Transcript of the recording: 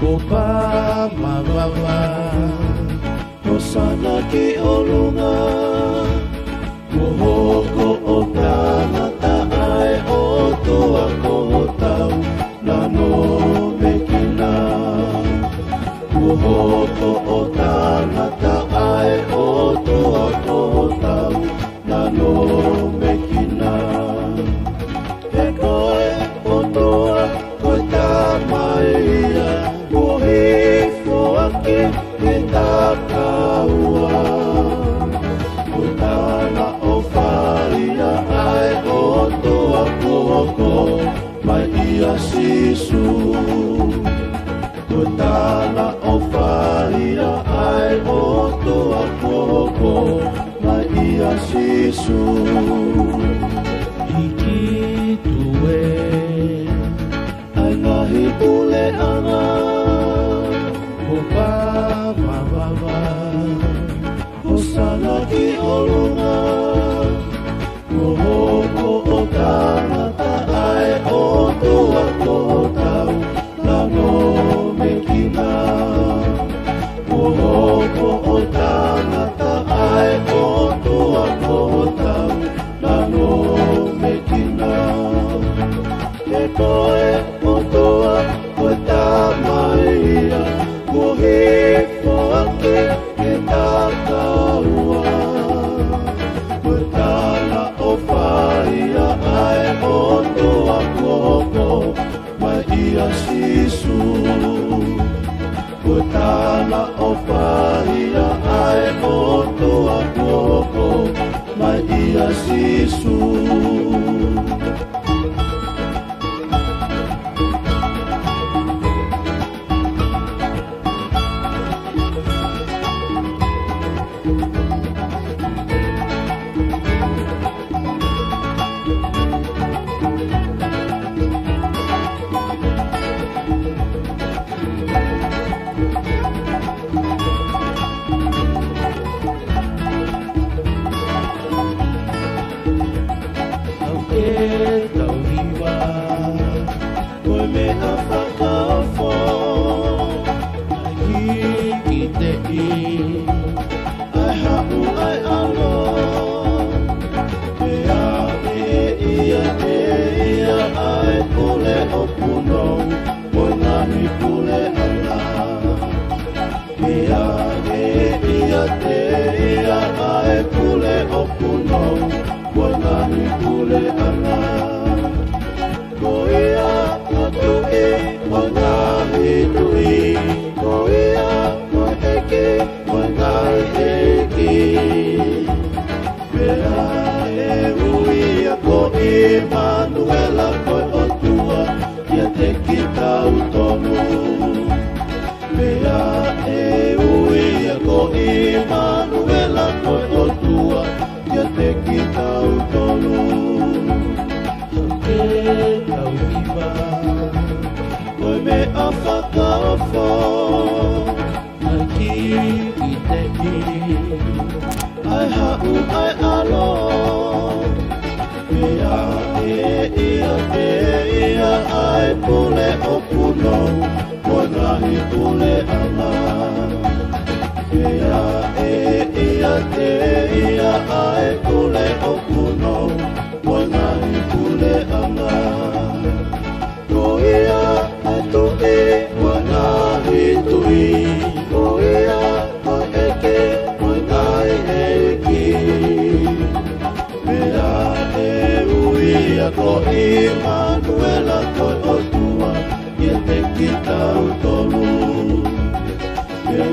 Opa mawama Hosana ki olunga Mohoko o tangata ai o toa kohotau Nano mekina Mohoko o tangata ai o toa kohotau Nano mekina E koe o toa koe tamaia Mohifo ake e takaua Kutana o wharia ai o toa kohoko Mai ia sisu Kutana o wharia ai o toa kohoko Mai ia sisu Hiki tue Ai ngahi pule anga Opa mawama Hosana ki olunga Mohoko o tangata ai o toa kohotau Nano mekina Mohoko o tangata ai o toa kohotau Nano mekina Ke koe o toa koe tamaia Mohifo ake e takaua Kutana o wharia ai o toa kohoko Mai ia sisu Kutana o wharia ai o toa kohoko Mai ia sisu Emanuela koe o tua Ia te kita utonu Mea e uia ko Emanuela koe o tua Ia te kita utonu Ke tau iwa Koe me a whakawha Ai ki i te i Ai hau ai alo Ia ai pule o puno Koe ngahi pule anga Ia ai pule o puno Koe ngahi pule anga Ko ia ai tui Koe ngahi tui Ko ia koe eke Koe ngahi eki Mea Ia ko Emanuela koe o tua Ia te kita utolu Ia